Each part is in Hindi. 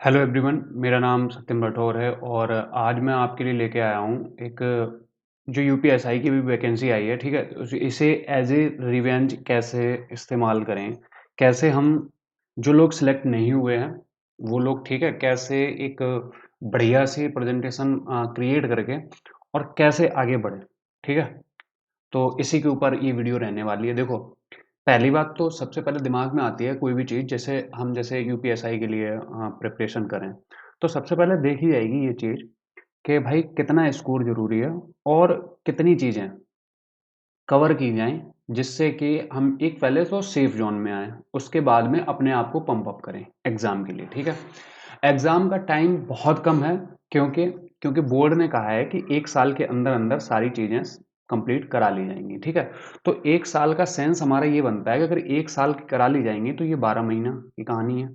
हेलो एवरीवन, मेरा नाम सत्यम राठौर है और आज मैं आपके लिए लेके आया हूँ एक जो यूपीएसआई की भी वैकेंसी आई है। ठीक है, इसे एज ए रिवेंज कैसे इस्तेमाल करें, कैसे हम जो लोग सिलेक्ट नहीं हुए हैं वो लोग, ठीक है, कैसे एक बढ़िया सी प्रेजेंटेशन क्रिएट करके और कैसे आगे बढ़े। ठीक है, तो इसी के ऊपर ये वीडियो रहने वाली है। देखो, पहली बात तो सबसे पहले दिमाग में आती है कोई भी चीज़, जैसे यूपीएसआई के लिए प्रिपरेशन करें तो सबसे पहले देखी जाएगी ये चीज़ कि भाई कितना स्कोर जरूरी है और कितनी चीज़ें कवर की जाएं जिससे कि हम एक पहले तो सेफ जोन में आए, उसके बाद में अपने आप को पंप अप करें एग्ज़ाम के लिए। ठीक है, एग्ज़ाम का टाइम बहुत कम है, क्योंकि क्योंकि बोर्ड ने कहा है कि एक साल के अंदर अंदर सारी चीज़ें कंप्लीट करा ली जाएंगी। ठीक है, तो एक साल का सेंस हमारा ये बनता है कि अगर एक साल की करा ली जाएंगी तो ये 12 महीना की कहानी है।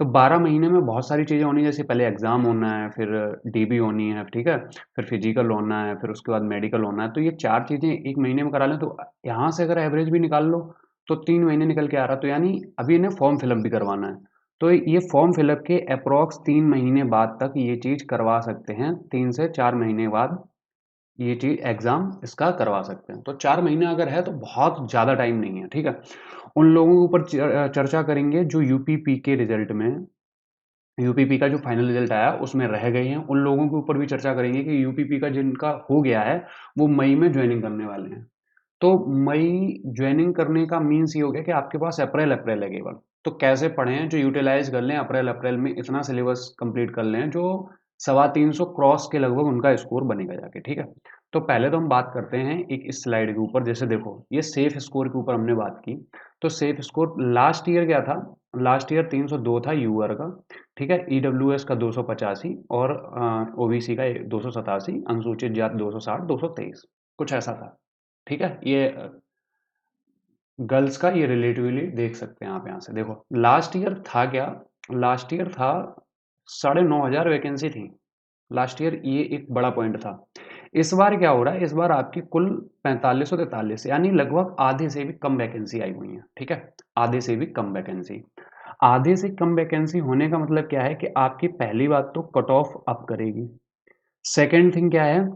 तो 12 महीने में बहुत सारी चीज़ें होनी, जैसे पहले एग्ज़ाम होना है, फिर डीबी होनी है, ठीक है, फिर फिजिकल होना है, फिर उसके बाद मेडिकल होना है। तो ये चार चीज़ें एक महीने में करा लें तो यहाँ से अगर एवरेज भी निकाल लो तो 3 महीने निकल के आ रहा, तो यानी अभी इन्हें फॉर्म फिलअप भी करवाना है। तो ये फॉर्म फिलअप के अप्रॉक्स 3 महीने बाद तक ये चीज़ करवा सकते हैं, 3 से 4 महीने बाद ये चीज़ एग्ज़ाम इसका करवा सकते हैं। तो 4 महीने अगर है तो बहुत ज़्यादा टाइम नहीं है। ठीक है, उन लोगों के ऊपर चर्चा करेंगे जो यूपीपी के रिजल्ट में, यूपीपी का जो फाइनल रिजल्ट आया उसमें रह गए हैं। उन लोगों के ऊपर भी चर्चा करेंगे कि यूपीपी का जिनका हो गया है वो मई में ज्वाइनिंग करने वाले हैं। तो मई ज्वाइनिंग करने का मीन्स ये हो गया कि आपके पास अप्रैल अप्रैल है केवल। तो कैसे पढ़ें, जो यूटिलाइज कर लें अप्रैल अप्रैल में, इतना सिलेबस कंप्लीट कर लें जो 350 क्रॉस के लगभग उनका स्कोर बनेगा जाके। ठीक है, तो पहले तो हम बात करते हैं एक इस स्लाइड के ऊपर। जैसे देखो, ये सेफ स्कोर के ऊपर हमने बात की, तो सेफ स्कोर लास्ट ईयर क्या था? लास्ट ईयर 302 था यूआर का। ठीक है, ईडब्ल्यूएस का 285 और ओबीसी का 287, अनुसूचित जाति 260, 223 कुछ ऐसा था। ठीक है, ये गर्ल्स का ये रिलेटिवली देख सकते हैं आप। यहाँ से देखो लास्ट ईयर था क्या, लास्ट ईयर था 9,500 वैकेंसी थी लास्ट ईयर, ये एक बड़ा पॉइंट था। इस बार क्या हो रहा है, इस बार आपकी कुल 4543, यानी लगभग आधे से भी कम वैकेंसी आई हुई है। ठीक है, आधे से भी कम वैकेंसी। आधे से कम वैकेंसी होने का मतलब क्या है कि आपकी पहली बात तो कट ऑफ अप करेगी। सेकेंड थिंग क्या है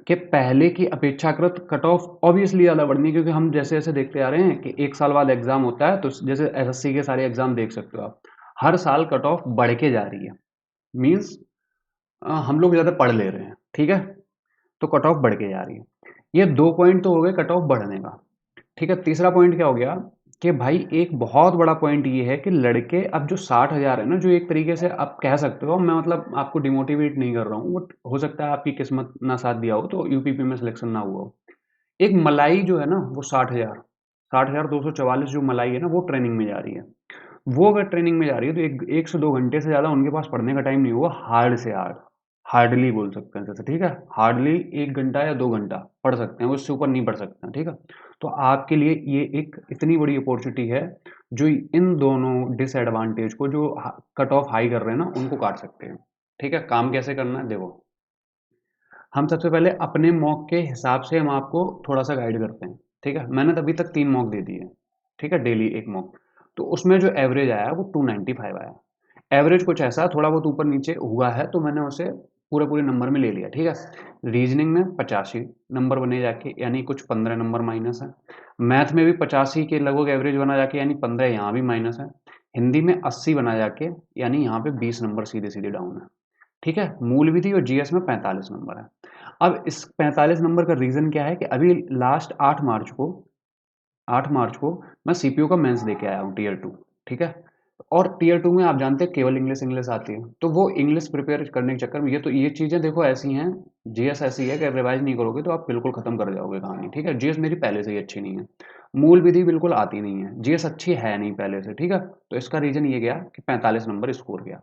कि पहले की अपेक्षाकृत कट ऑफ ऑब्वियसली ज़्यादा बढ़नी है, क्योंकि हम जैसे जैसे देखते आ रहे हैं कि एक साल बाद एग्जाम होता है, तो जैसे एसएससी के सारे एग्जाम देख सकते हो आप, हर साल कट ऑफ बढ़ के जा रही है। मीन्स हम लोग ज़्यादा पढ़ ले रहे हैं। ठीक है, तो कट ऑफ बढ़ के जा रही है। ये दो पॉइंट तो हो गए कट ऑफ बढ़ने का। ठीक है, तीसरा पॉइंट क्या हो गया कि भाई एक बहुत बड़ा पॉइंट ये है कि लड़के अब जो 60,000 है ना, जो एक तरीके से आप कह सकते हो, मैं मतलब आपको डिमोटिवेट नहीं कर रहा हूँ, बट हो सकता है आपकी किस्मत ना साथ दिया हो तो यूपीपी में सिलेक्शन ना हुआ हो। एक मलाई जो है ना वो 60,000 जो मलाई है ना वो ट्रेनिंग में जा रही है। वो अगर ट्रेनिंग में जा रही है तो एक से 2 घंटे से ज़्यादा उनके पास पढ़ने का टाइम नहीं हुआ, हार्ड से हार्ड, हार्डली बोल सकते हैं जैसे। ठीक है, हार्डली 1 घंटा या 2 घंटा पढ़ सकते हैं, उससे ऊपर नहीं पढ़ सकते हैं। ठीक है, तो आपके लिए ये एक इतनी बड़ी अपॉर्चुनिटी है जो इन दोनों डिसएडवांटेज को, जो कट ऑफ हाई कर रहे हैं ना, उनको काट सकते हैं। ठीक है, काम कैसे करना है देखो, हम सबसे पहले अपने मॉक के हिसाब से हम आपको थोड़ा सा गाइड करते हैं। ठीक है, मैंने तो अभी तक 3 मॉक दे दिए। ठीक है, डेली एक मॉक। तो उसमें जो एवरेज आया वो 295 आया। एवरेज कुछ ऐसा थोड़ा बहुत ऊपर नीचे हुआ है, तो मैंने उसे पूरे पूरे नंबर में ले लिया। ठीक है, रीजनिंग में 85 नंबर बने जाके, यानी कुछ 15 नंबर माइनस है। मैथ में भी 85 के लगभग एवरेज बना जाके, यानी 15 यहाँ भी माइनस है। हिंदी में 80 बना जाके, यानी यहाँ पे 20 नंबर सीधे सीधे डाउन है। ठीक है, मूल विधि और जीएस में 45 नंबर है। अब इस 45 नंबर का रीज़न क्या है कि अभी लास्ट 8 मार्च को मैं सीपीयू का मेंस दे के आया हूँ टीयर 2। ठीक है, और टीयर 2 में आप जानते हैं केवल इंग्लिश इंग्लिश आती है, तो वो इंग्लिश प्रिपेयर करने के चक्कर में ये चीज़ें देखो ऐसी हैं। जीएस ऐसी है कि रिवाइज नहीं करोगे तो आप बिल्कुल खत्म कर जाओगे कहानी। ठीक है, जीएस मेरी पहले से ही अच्छी नहीं है, मूल विधि बिल्कुल आती नहीं है, जीएस अच्छी है नहीं पहले से। ठीक है, तो इसका रीज़न ये गया कि 45 नंबर स्कोर गया।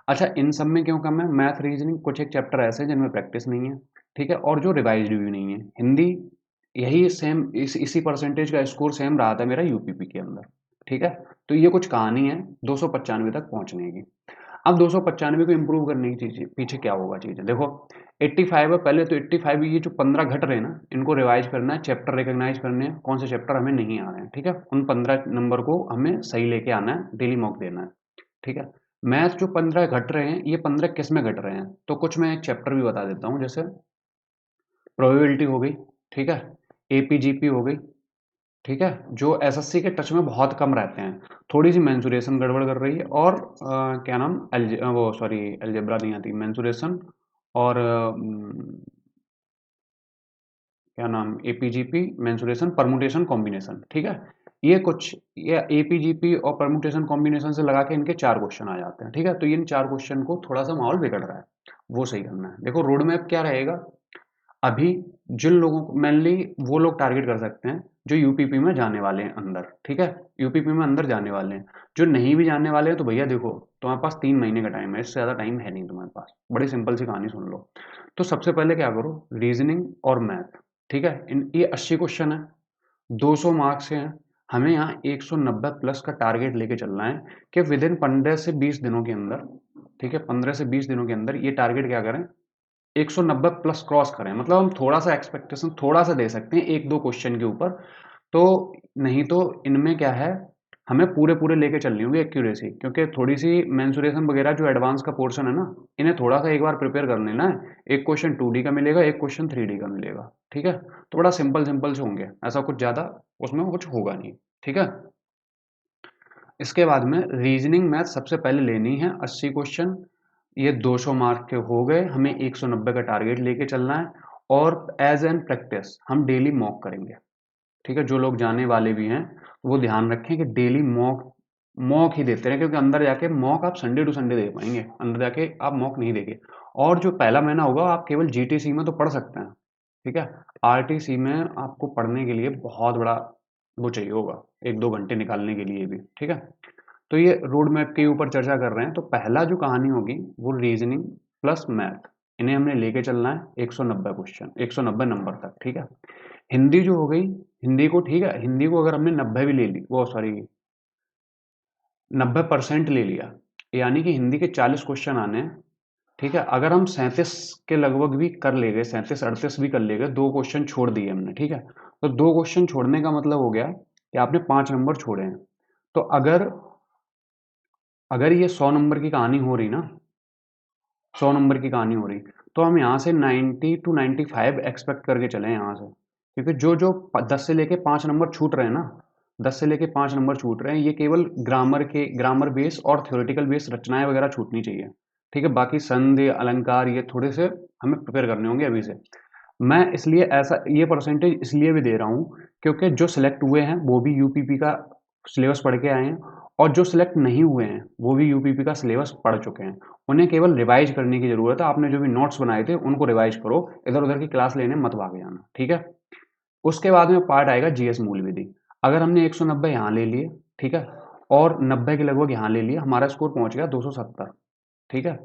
अच्छा, इन सब में क्यों कम है? मैथ रीजनिंग कुछ एक चैप्टर ऐसे हैं जिनमें प्रैक्टिस नहीं है। ठीक है, और जो रिवाइज्ड भी नहीं है। हिंदी यही सेम इसी परसेंटेज का स्कोर सेम रहा था मेरा यूपीपी के अंदर। ठीक है, तो ये कुछ कहानी है 295 तक पहुंचने की। अब 295 को इम्प्रूव करने की चीज़ पीछे क्या होगा चीज़ें देखो, 85 है पहले, तो 85 ये जो 15 घट रहे हैं ना, इनको रिवाइज करना है, चैप्टर रिकॉग्नाइज करने हैं, कौन से चैप्टर हमें नहीं आ रहे हैं। ठीक है, उन 15 नंबर को हमें सही लेके आना है, डेली मॉक देना है। ठीक है, मैथ जो 15 घट रहे हैं, ये 15 किस में घट रहे हैं? तो कुछ मैं एक चैप्टर भी बता देता हूँ, जैसे प्रोबेबिलिटी हो गई, ठीक है, एपीजीपी हो गई, ठीक है, जो एसएससी के टच में बहुत कम रहते हैं, थोड़ी सी मेंसुरेशन गड़बड़ कर रही है, और क्या नाम, वो सॉरी, अलजेब्रा नहीं आती, मेंसुरेशन, और क्या नाम, एपीजीपी, मेंसुरेशन, परमुटेशन, कॉम्बिनेशन, ठीक है, ये कुछ, ये एपीजीपी और परमुटेशन कॉम्बिनेशन से लगा के इनके 4 क्वेश्चन आ जाते हैं, ठीक है। तो इन 4 क्वेश्चन को थोड़ा सा माहौल बिगड़ रहा है, वो सही करना है। देखो रोड मैप क्या रहेगा, अभी जिन लोगों को मेनली वो लोग टारगेट कर सकते हैं जो यूपीपी में जाने वाले हैं अंदर, ठीक है, यूपीपी में अंदर जाने वाले हैं। जो नहीं भी जाने वाले हैं तो भैया देखो, तुम्हारे पास 3 महीने का टाइम है, इससे ज़्यादा टाइम है नहीं तुम्हारे पास, बड़ी सिंपल सी कहानी सुन लो। तो सबसे पहले क्या करो, रीजनिंग और मैथ, ठीक है, इन ये 80 क्वेश्चन है, 200 मार्क्स के हैं, हमें यहाँ 190 प्लस का टारगेट लेके चलना है कि विद इन 15 से 20 दिनों के अंदर, ठीक है, 15 से 20 दिनों के अंदर ये टारगेट क्या करें, 190 प्लस क्रॉस करें। मतलब हम थोड़ा सा एक्सपेक्टेशन थोड़ा सा दे सकते हैं एक दो क्वेश्चन के ऊपर, तो नहीं तो इनमें क्या है, हमें पूरे पूरे लेके चलनी होगी एक्यूरेसी, क्योंकि थोड़ी सी मेंसुरेशन वगैरह जो एडवांस का पोर्शन है ना, इन्हें थोड़ा सा एक बार प्रिपेयर कर लेना है। एक क्वेश्चन 2D का मिलेगा, एक क्वेश्चन 3D का मिलेगा, ठीक है, तो बड़ा सिंपल सिंपल से होंगे, ऐसा कुछ ज़्यादा उसमें कुछ होगा नहीं, ठीक है। इसके बाद में रीजनिंग मैथ सबसे पहले लेनी है, 80 क्वेश्चन, ये 200 मार्क के हो गए, हमें 190 का टारगेट लेके चलना है। और एज एन प्रैक्टिस हम डेली मॉक करेंगे, ठीक है, जो लोग जाने वाले भी हैं वो ध्यान रखें कि डेली मॉक मॉक ही देते रहें, क्योंकि अंदर जाके मॉक आप संडे टू संडे दे पाएंगे, अंदर जाके आप मॉक नहीं देंगे। और जो पहला महीना होगा आप केवल जीटीसी में तो पढ़ सकते हैं, ठीक है, आरटीसी में आपको पढ़ने के लिए बहुत बड़ा वो चाहिए होगा, 1-2 घंटे निकालने के लिए भी, ठीक है। तो ये रोड मैप के ऊपर चर्चा कर रहे हैं, तो पहला जो कहानी होगी वो रीजनिंग प्लस मैथ, इन्हें हमने लेके चलना है 190 क्वेश्चन, 190 नंबर तक, ठीक है। हिंदी जो हो गई, हिंदी को, ठीक है, हिंदी को अगर हमने 90 भी ले ली, वो सॉरी 90% ले लिया, यानी कि हिंदी के 40 क्वेश्चन आने हैं, ठीक है। अगर हम 37 के लगभग भी कर ले गए, 37-38 भी कर ले गए, 2 क्वेश्चन छोड़ दिए हमने, ठीक है, तो 2 क्वेश्चन छोड़ने का मतलब हो गया कि आपने 5 नंबर छोड़े हैं। तो अगर अगर ये 100 नंबर की कहानी हो रही ना, 100 नंबर की कहानी हो रही, तो हम यहाँ से 90 टू 95 एक्सपेक्ट करके चले यहाँ से, क्योंकि जो जो 10 से लेके 5 नंबर छूट रहे हैं ना, 10 से लेके 5 नंबर छूट रहे हैं, ये केवल ग्रामर बेस और थ्योरेटिकल बेस रचनाएं वगैरह छूटनी चाहिए, ठीक है। बाकी संधि अलंकार ये थोड़े से हमें प्रिपेयर करने होंगे अभी से। मैं इसलिए ऐसा ये परसेंटेज इसलिए भी दे रहा हूँ, क्योंकि जो सिलेक्ट हुए हैं वो भी यूपीपी का सिलेबस पढ़ के आए हैं, और जो सिलेक्ट नहीं हुए हैं वो भी यूपीपी का सिलेबस पढ़ चुके हैं। उन्हें केवल रिवाइज करने की ज़रूरत है, आपने जो भी नोट्स बनाए थे उनको रिवाइज करो, इधर उधर की क्लास लेने मत भाग जाना, ठीक है। उसके बाद में पार्ट आएगा जीएस मूल विधि। अगर हमने 190 यहाँ ले लिए, ठीक है, और 90 के लगभग यहाँ ले लिए, हमारा स्कोर पहुंच गया 270, ठीक है।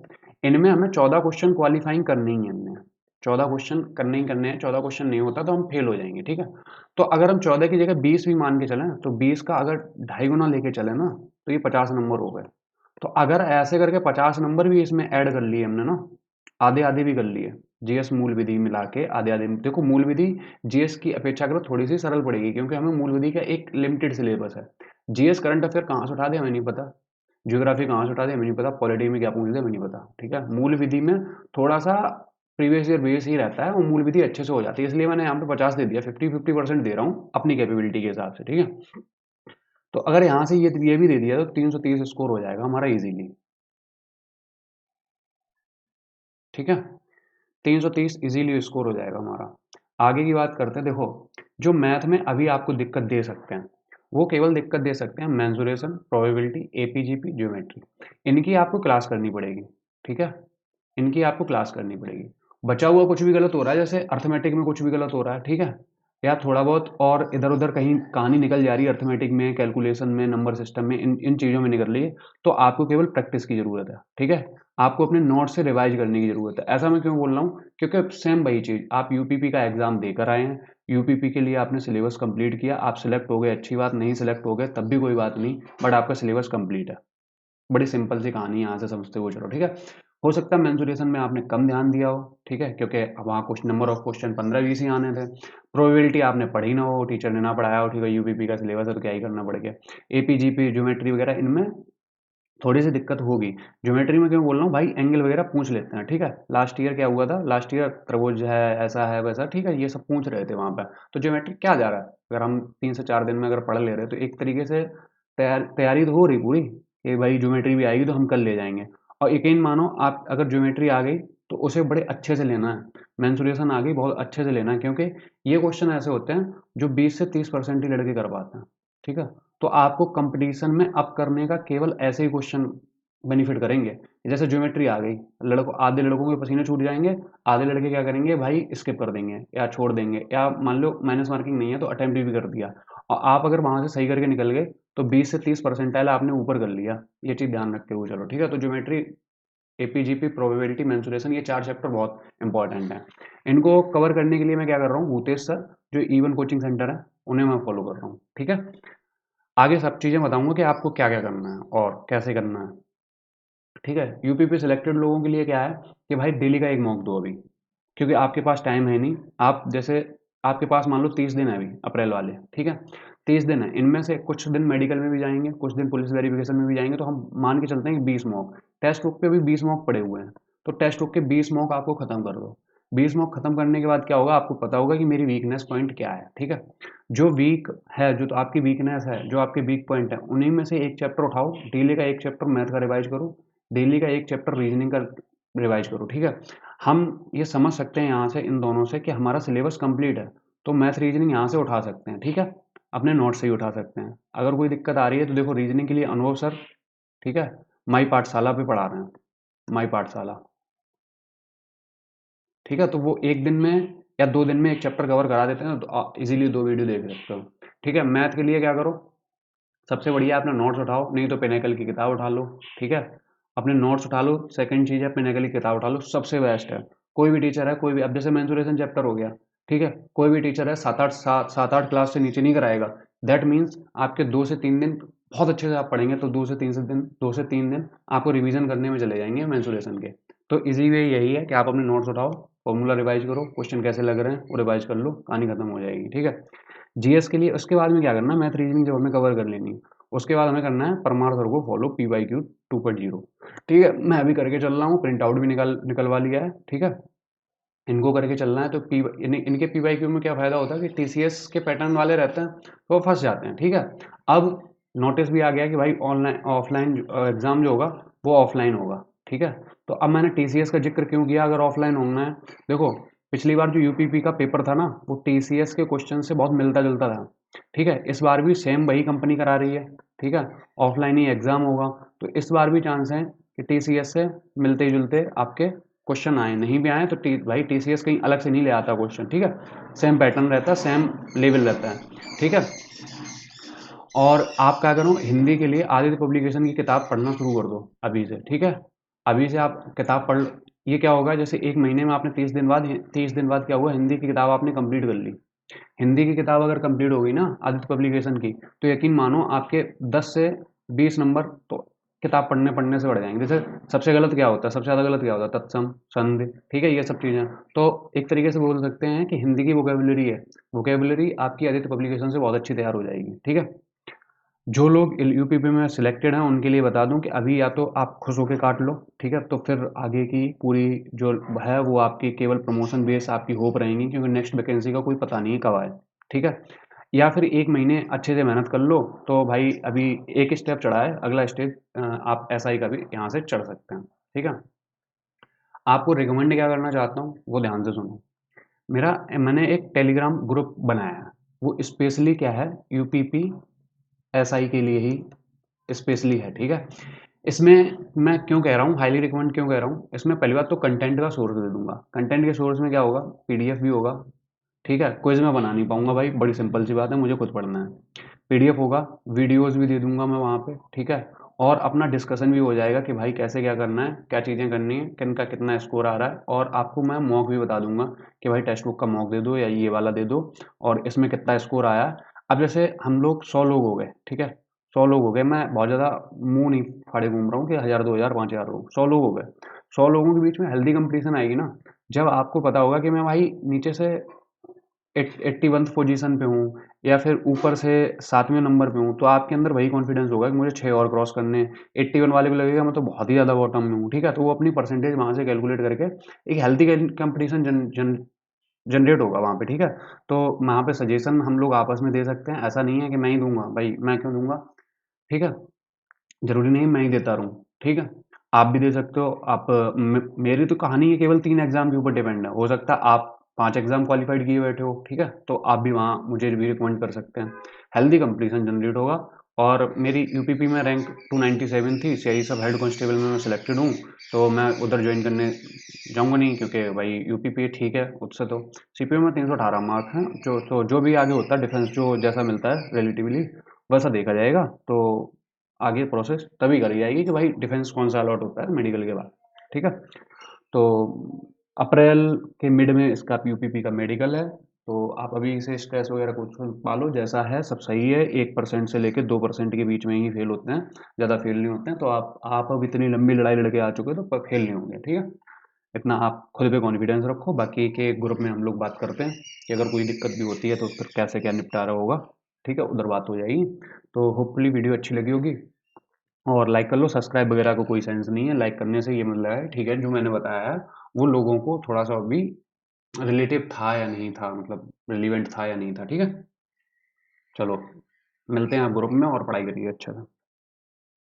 इनमें हमें 14 क्वेश्चन क्वालिफाइंग करने ही हैं, 14 क्वेश्चन करने ही करने हैं, 14 क्वेश्चन नहीं होता तो हम फेल हो जाएंगे, ठीक है। तो अगर हम 14 की जगह 20 भी मान के चलें, तो 20 का अगर 2.5 गुना लेके चले ना, तो ये 50 नंबर हो गए। तो अगर ऐसे करके 50 नंबर भी इसमें ऐड कर लिए हमने ना, आधे आधे भी कर लिए, जीएस मूल विधि मिला के आधे आधे, देखो मूल विधि जीएस की अपेक्षाकृत थोड़ी सी सरल पड़ेगी, क्योंकि हमें मूल विधि का एक लिमिटेड सिलेबस है। जीएस करंट अफेयर कहाँ से उठा दे हमें नहीं पता, ज्योग्राफी कहाँ से उठा दे हमें नहीं पता, पॉलिटी में क्या पूछ दे हमें नहीं पता, ठीक है। मूल विधि में थोड़ा सा प्रीवियस ईयर बेस ही रहता है, और मूल विधि अच्छे से हो जाती है, इसलिए मैंने यहाँ पे 50 दे दिया, 50-50% दे रहा हूँ अपनी कैपेबिलिटी के हिसाब से, ठीक है। तो अगर यहाँ से ये भी दे दिया तो 330 स्कोर हो जाएगा हमारा इजीली, ठीक है, 330 इजीली स्कोर हो जाएगा हमारा। आगे की बात करते हैं, देखो जो मैथ में अभी आपको दिक्कत दे सकते हैं, वो केवल दिक्कत दे सकते हैं मेंसुरेशन, प्रोबेबिलिटी, एपीजीपी, ज्योमेट्री, इनकी आपको क्लास करनी पड़ेगी, ठीक है, इनकी आपको क्लास करनी पड़ेगी। बचा हुआ कुछ भी गलत हो रहा है, जैसे अर्थमेटिक में कुछ भी गलत हो रहा है, ठीक है, या थोड़ा बहुत और इधर उधर कहीं कहानी निकल जा रही है अर्थमेटिक में, कैलकुलेशन में, नंबर सिस्टम में, इन इन चीज़ों में निकल रही है, तो आपको केवल प्रैक्टिस की ज़रूरत है, ठीक है। आपको अपने नोट से रिवाइज करने की ज़रूरत है। ऐसा मैं क्यों बोल रहा हूँ, क्योंकि सेम वही चीज़, आप यूपीपी का एग्जाम देकर आए हैं, यूपीपी के लिए आपने सिलेबस कंप्लीट किया, आप सिलेक्ट हो गए, अच्छी बात, नहीं सिलेक्ट हो गए तब भी कोई बात नहीं, बट आपका सिलेबस कंप्लीट है। बड़ी सिंपल सी कहानी, यहाँ से समझते हुए चलो, ठीक है। हो सकता है मेंसुरेशन में आपने कम ध्यान दिया हो, ठीक है, क्योंकि वहाँ कुछ नंबर ऑफ क्वेश्चन 15-20 ही आने थे। प्रोबेबिलिटी आपने पढ़ी ना हो, टीचर ने ना पढ़ाया हो, ठीक है, यूपीपी का सिलेबस है तो क्या ही करना पड़ गया। एपीजीपी, ज्योमेट्री वगैरह इनमें थोड़ी सी दिक्कत होगी। ज्योमेट्री में क्यों बोल रहा हूँ भाई, एंगल वगैरह पूछ लेते हैं, ठीक है। लास्ट ईयर क्या हुआ था, लास्ट ईयर त्रिभुज है, ऐसा है वैसा, ठीक है, ये सब पूछ रहे थे वहाँ पे। तो ज्योमेट्री क्या जा रहा है, अगर हम 3 से 4 दिन में अगर पढ़ ले रहे हैं तो एक तरीके से तैयारी तो हो रही पूरी कि भाई ज्योमेट्री भी आएगी तो हम कल ले जाएंगे। और यकीन मानो, आप अगर ज्योमेट्री आ गई तो उसे बड़े अच्छे से लेना है। मेंसुरेशन आ गई, बहुत अच्छे से लेना है, क्योंकि ये क्वेश्चन ऐसे होते हैं जो 20 से 30% ही लड़के कर पाते हैं, ठीक है। तो आपको कंपटीशन में अप करने का केवल ऐसे ही क्वेश्चन बेनिफिट करेंगे। जैसे ज्योमेट्री आ गई, लड़कों आधे लड़कों के पसीने छूट जाएंगे, आधे लड़के क्या करेंगे भाई, स्किप कर देंगे या छोड़ देंगे, या मान लो माइनस मार्किंग नहीं है तो अटेम्प्ट भी कर दिया। और आप अगर वहां से सही करके निकल गए तो 20 से 30 परसेंटाइल आपने ऊपर कर लिया। ये चीज ध्यान रखते हुए चलो, ठीक है। तो ज्योमेट्री, एपीजीपी, प्रोबेबिलिटी, मेंसुरेशन, ये 4 चैप्टर बहुत इंपॉर्टेंट हैं। इनको कवर करने के लिए मैं क्या कर रहा हूँ, भूतेश सर जो E1 कोचिंग सेंटर है उन्हें मैं फॉलो कर रहा हूँ, ठीक है। आगे सब चीज़ें बताऊंगा कि आपको क्या क्या करना है और कैसे करना है, ठीक है। यूपीपी सिलेक्टेड लोगों के लिए क्या है कि भाई डेली का एक मॉक दो अभी, क्योंकि आपके पास टाइम है नहीं। आप जैसे, आपके पास मान लो 30 दिन है अभी, अप्रैल वाले, ठीक है। 30 दिन है, इनमें से कुछ दिन मेडिकल में भी जाएंगे, कुछ दिन पुलिस वेरिफिकेशन में भी जाएंगे, तो हम मान के चलते हैं कि 20 मॉक। टेस्ट बुक पे भी 20 मॉक पड़े हुए हैं, तो टेस्ट बुक के 20 मॉक आपको खत्म कर दो। 20 मॉक खत्म करने के बाद क्या होगा, आपको पता होगा कि मेरी वीकनेस पॉइंट क्या है, ठीक है। जो वीक है, जो तो आपकी वीकनेस है, जो आपके वीक पॉइंट है, उन्हीं में से एक चैप्टर उठाओ, डेली का एक चैप्टर मैथ का रिवाइज करो, डेली का एक चैप्टर रीजनिंग का रिवाइज करो, ठीक है। हम ये समझ सकते हैं यहाँ से, इन दोनों से, कि हमारा सिलेबस कंप्लीट है, तो मैथ रीजनिंग यहाँ से उठा सकते हैं, ठीक है। अपने नोट से ही उठा सकते हैं। अगर कोई दिक्कत आ रही है तो देखो, रीजनिंग के लिए अनुभव सर, ठीक है, माई पाठशाला पे पढ़ा रहे हैं, माई पाठशाला, ठीक है। तो वो एक दिन में या 2 दिन में एक चैप्टर कवर करा देते हैं, तो इजीली 2 वीडियो देख सकते हो, ठीक है। मैथ के लिए क्या करो, सबसे बढ़िया अपना नोट्स उठाओ, नहीं तो पिनेकल की किताब उठा लो, ठीक है। अपने नोट्स उठा लो, सेकंड चीज़ है पिनेकल की किताब उठा लो, सबसे बेस्ट है। कोई भी टीचर है, कोई भी, अब जैसे मेंसुरेशन चैप्टर हो गया, ठीक है, कोई भी टीचर है 7 8 क्लास से नीचे नहीं कराएगा। दैट मीन्स आपके 2 से 3 दिन बहुत अच्छे से आप पढ़ेंगे, तो 2 से 3 दिन आपको रिवीजन करने में चले जाएंगे मेंसुरेशन के। तो इजी वे यही है कि आप अपने नोट्स उठाओ, फॉर्मूला रिवाइज करो, क्वेश्चन कैसे लग रहे हैं वो रिवाइज कर लो, कहानी खत्म हो जाएगी, ठीक है। जीएस के लिए उसके बाद में क्या करना है, मैथ रीजनिंग जब हमें कवर कर लेनी है, उसके बाद हमें करना है परमार सर को फॉलो, PYQ 2.0, ठीक है। मैं अभी करके चल रहा हूँ, प्रिंट आउट भी निकलवा लिया है, ठीक है। इनको करके चलना है, तो इनके PYQ में क्या फ़ायदा होता है कि TCS के पैटर्न वाले रहते हैं तो वो फंस जाते हैं, ठीक है। अब नोटिस भी आ गया कि भाई ऑनलाइन ऑफलाइन एग्ज़ाम जो होगा वो ऑफलाइन होगा, ठीक है। तो अब मैंने TCS का जिक्र क्यों किया, अगर ऑफलाइन होना है, देखो पिछली बार जो यूपीपी का पेपर था ना, वो TCS के क्वेश्चन से बहुत मिलता जुलता था, ठीक है। इस बार भी सेम वही कंपनी करा रही है, ठीक है, ऑफलाइन ही एग्ज़ाम होगा। तो इस बार भी चांस है कि TCS से मिलते जुलते आपके क्वेश्चन आए, नहीं भी आए तो भाई TCS कहीं अलग से नहीं ले आता क्वेश्चन, ठीक है। सेम पैटर्न रहता है, सेम लेवल रहता है, ठीक है। और आप क्या करो, हिंदी के लिए आदित्य पब्लिकेशन की किताब पढ़ना शुरू कर दो अभी से, ठीक है। अभी से आप किताब पढ़, ये क्या होगा, जैसे एक महीने में आपने 30 दिन बाद क्या हुआ, हिंदी की किताब आपने कंप्लीट कर ली। हिंदी की किताब अगर कंप्लीट हो गई ना आदित्य पब्लिकेशन की, तो यकीन मानो आपके 10 से 20 नंबर तो किताब पढ़ने पढ़ने से बढ़ जाएंगे। जैसे सबसे गलत क्या होता है, सबसे ज़्यादा गलत क्या होता है, तत्सम, संधि, ठीक है, ये सब चीज़ें। तो एक तरीके से बोल सकते हैं कि हिंदी की वोकेबुलरी है, वोकेबुलरी आपकी आदित्य पब्लिकेशन से बहुत अच्छी तैयार हो जाएगी, ठीक है। जो लोग यूपीपी में सिलेक्टेड हैं उनके लिए बता दूं कि अभी या तो आप खुश होके काट लो, ठीक है, तो फिर आगे की पूरी जो है वो आपकी केवल प्रमोशन बेस आपकी होप रहेंगी, क्योंकि नेक्स्ट वैकेंसी का कोई पता नहीं है कब आए, ठीक है। या फिर एक महीने अच्छे से मेहनत कर लो, तो भाई अभी एक स्टेप चढ़ा है, अगला स्टेज आप SI का भी यहाँ से चढ़ सकते हैं, ठीक है। आपको रिकमेंड क्या करना चाहता हूँ वो ध्यान से सुनो। मेरा मैंने एक टेलीग्राम ग्रुप बनाया है, वो स्पेशली क्या है, यूपीपी SI के लिए ही स्पेशली है, ठीक है। इसमें मैं क्यों कह रहा हूँ, हाईली रिकमेंड क्यों कह रहा हूँ, इसमें पहली बात तो कंटेंट का सोर्स दे दूंगा। कंटेंट के सोर्स में क्या होगा, PDF भी होगा, ठीक है। क्विज में बना नहीं पाऊंगा भाई, बड़ी सिंपल सी बात है, मुझे खुद पढ़ना है। PDF होगा, वीडियोस भी दे दूंगा मैं वहाँ पे, ठीक है। और अपना डिस्कशन भी हो जाएगा कि भाई कैसे क्या करना है, क्या चीज़ें करनी है, किन का कितना स्कोर आ रहा है, और आपको मैं मॉक भी बता दूंगा कि भाई टेक्स्ट बुक का मॉक दे दो या ये वाला दे दो, और इसमें कितना स्कोर आया। अब जैसे हम लोग 100 लोग हो गए, ठीक है, 100 लोग हो गए, मैं बहुत ज़्यादा मुंह नहीं फाड़े घूम रहा हूँ कि 1000 2000 5000 लोग, 100 लोग हो गए। 100 लोगों के बीच में हेल्दी कंपटीशन आएगी ना, जब आपको पता होगा कि मैं भाई नीचे से 81th पोजीशन पे हूँ या फिर ऊपर से 7वें नंबर पे हूँ, तो आपके अंदर वही कॉन्फिडेंस होगा कि मुझे 6 और क्रॉस करने हैं। 81 वाले को लगेगा मैं तो बहुत ही ज़्यादा बॉटम में हूँ, ठीक है? तो वो अपनी परसेंटेज वहाँ से कैलकुलेट करके एक हेल्दी कंपटीशन जनरेट होगा वहाँ पे, ठीक है? तो वहाँ पे सजेशन हम लोग आपस में दे सकते हैं, ऐसा नहीं है कि मैं ही दूंगा भाई, मैं क्यों दूंगा, ठीक है? जरूरी नहीं मैं ही देता रहूँ, ठीक है? आप भी दे सकते हो। आप मेरी तो कहानी है केवल 3 एग्जाम के ऊपर डिपेंड है, हो सकता है आप 5 एग्जाम क्वालिफाइड किए बैठे हो, ठीक है? तो आप भी वहाँ मुझे भी रिकमेंड कर सकते हैं। हेल्दी कंपटीशन जनरेट होगा। और मेरी यूपीपी में रैंक 297 थी, सीआई सब हेड कांस्टेबल में मैं सिलेक्टेड हूँ। तो मैं उधर ज्वाइन करने जाऊँगा नहीं, क्योंकि भाई यूपीपी ठीक है उससे तो। सीपीओ में 318 मार्क्स हैं, जो भी आगे होता है डिफेंस जो जैसा मिलता है रिलेटिवली वैसा देखा जाएगा। तो आगे प्रोसेस तभी करी जाएगी कि भाई डिफेंस कौन सा अलॉट होता है मेडिकल के बाद, ठीक है? तो अप्रैल के मिड में इसका यूपीपी का मेडिकल है। तो आप अभी से स्ट्रेस वगैरह कुछ पालो, जैसा है सब सही है। 1% से लेकर 2% के बीच में ही फेल होते हैं, ज़्यादा फेल नहीं होते हैं। तो आप अब इतनी लंबी लड़ाई लड़के आ चुके हो तो फेल नहीं होंगे, ठीक है? इतना आप खुद पे कॉन्फिडेंस रखो। बाकी के ग्रुप में हम लोग बात करते हैं कि अगर कोई दिक्कत भी होती है तो फिर कैसे क्या निपटारा होगा, ठीक है? उधर बात हो जाएगी। तो होपफुली वीडियो अच्छी लगी होगी, और लाइक कर लो। सब्सक्राइब वगैरह को कोई सेंस नहीं है, लाइक करने से ये मतलब है, ठीक है? जो मैंने बताया है वो लोगों को थोड़ा सा भी रिलेटिव था या नहीं था, मतलब रिलीवेंट था या नहीं था, ठीक है? चलो, मिलते हैं आप ग्रुप में और पढ़ाई करिए अच्छे से।